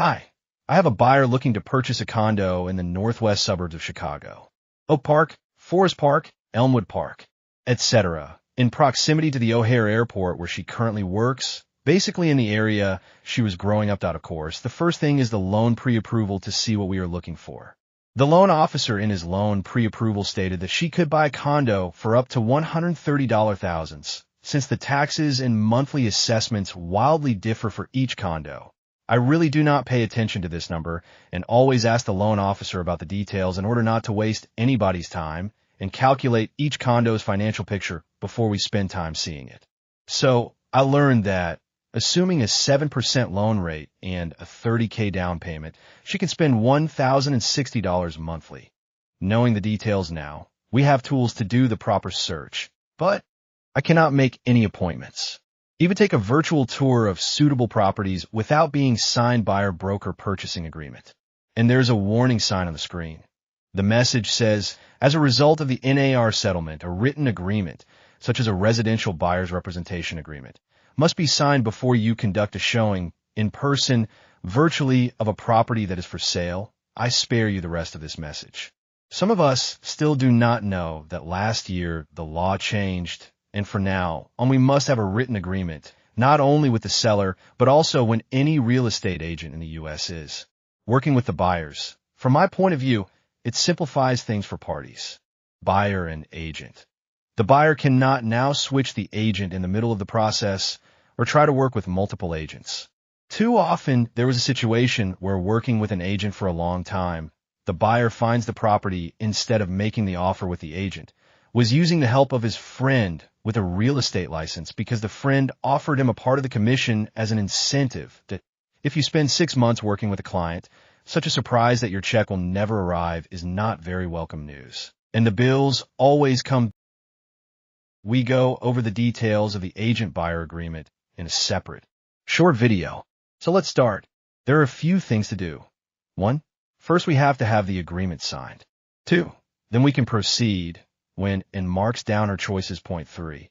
Hi, I have a buyer looking to purchase a condo in the northwest suburbs of Chicago. Oak Park, Forest Park, Elmwood Park, etc. In proximity to the O'Hare Airport where she currently works, basically in the area she was growing up out of course. The first thing is the loan pre-approval to see what we are looking for. The loan officer in his loan pre-approval stated that she could buy a condo for up to $130,000, since the taxes and monthly assessments wildly differ for each condo. I really do not pay attention to this number and always ask the loan officer about the details in order not to waste anybody's time and calculate each condo's financial picture before we spend time seeing it. So I learned that, assuming a 7% loan rate and a $30,000 down payment, she can spend $1,060 monthly. Knowing the details now, we have tools to do the proper search, but I cannot make any appointments. Even take a virtual tour of suitable properties without being signed buyer-broker purchasing agreement. And there's a warning sign on the screen. The message says, as a result of the NAR settlement, a written agreement, such as a residential buyer's representation agreement, must be signed before you conduct a showing in person, virtually, of a property that is for sale. I spare you the rest of this message. Some of us still do not know that last year the law changed, and for now on we must have a written agreement, not only with the seller, but also when any real estate agent in the U.S. is working with the buyers. From my point of view, it simplifies things for parties, buyer and agent. The buyer cannot now switch the agent in the middle of the process or try to work with multiple agents. Too often, there was a situation where working with an agent for a long time, the buyer finds the property instead of making the offer with the agent, was using the help of his friend with a real estate license because the friend offered him a part of the commission as an incentive that if you spend 6 months working with a client, such a surprise that your check will never arrive is not very welcome news. And the bills always come. We go over the details of the agent-buyer agreement in a separate, short video. So let's start. There are a few things to do. 1. First, we have to have the agreement signed. 2. Then we can proceed when and marks down our choices. Point 3.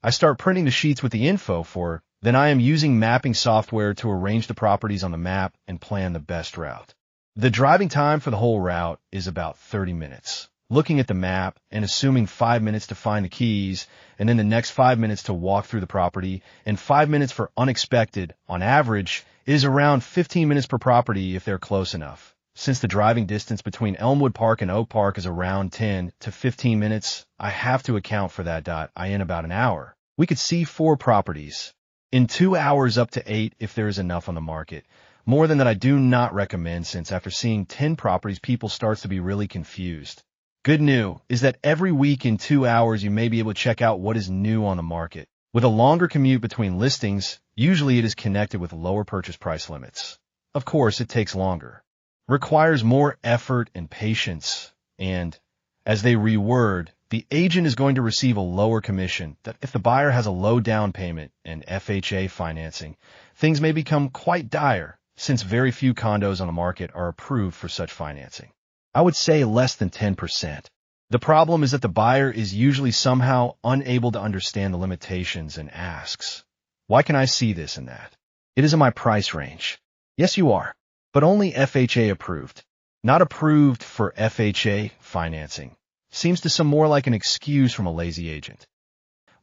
I start printing the sheets with the info for, then I am using mapping software to arrange the properties on the map and plan the best route. The driving time for the whole route is about 30 minutes. Looking at the map and assuming 5 minutes to find the keys, and then the next 5 minutes to walk through the property, and 5 minutes for unexpected, on average, is around 15 minutes per property if they're close enough. Since the driving distance between Elmwood Park and Oak Park is around 10 to 15 minutes, I have to account for that. I in about an hour. We could see 4 properties. In 2 hours up to 8 if there is enough on the market. More than that I do not recommend, since after seeing 10 properties people starts to be really confused. Good news is that every week in 2 hours you may be able to check out what is new on the market. With a longer commute between listings, usually it is connected with lower purchase price limits. Of course, it takes longer, requires more effort and patience, and, as they reword, the agent is going to receive a lower commission that if the buyer has a low down payment and FHA financing, things may become quite dire, since very few condos on the market are approved for such financing. I would say less than 10%. The problem is that the buyer is usually somehow unable to understand the limitations and asks, why can I see this and that? It is in my price range. Yes, you are, but only FHA approved. Not approved for FHA financing. Seems to some more like an excuse from a lazy agent.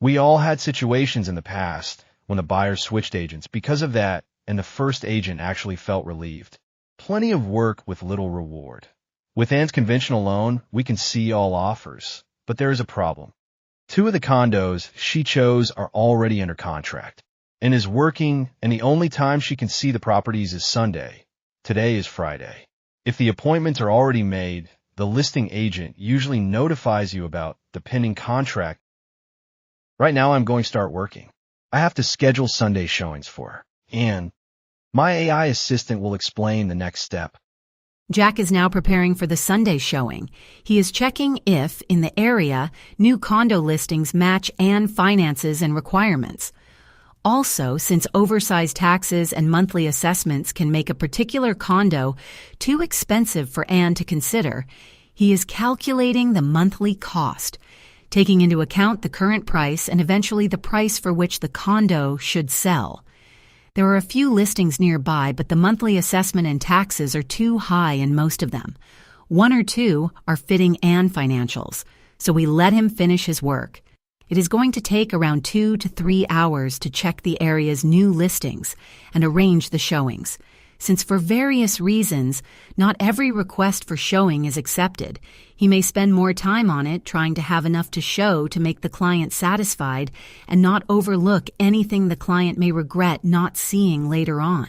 We all had situations in the past when the buyer switched agents because of that, and the first agent actually felt relieved. Plenty of work with little reward. With Ann's conventional loan, we can see all offers, but there is a problem. 2 of the condos she chose are already under contract and is working, and the only time she can see the properties is Sunday. Today is Friday. If the appointments are already made, the listing agent usually notifies you about the pending contract. Right now I'm going to start working. I have to schedule Sunday showings for her, and my AI assistant will explain the next step. Jack is now preparing for the Sunday showing. He is checking if, in the area, new condo listings match Ann finances and requirements. Also, since oversized taxes and monthly assessments can make a particular condo too expensive for Ann to consider, he is calculating the monthly cost, taking into account the current price and eventually the price for which the condo should sell. There are a few listings nearby, but the monthly assessment and taxes are too high in most of them. One or two are fitting and financials, so we let him finish his work. It is going to take around 2 to 3 hours to check the area's new listings and arrange the showings. Since for various reasons, not every request for showing is accepted, he may spend more time on it trying to have enough to show to make the client satisfied and not overlook anything the client may regret not seeing later on.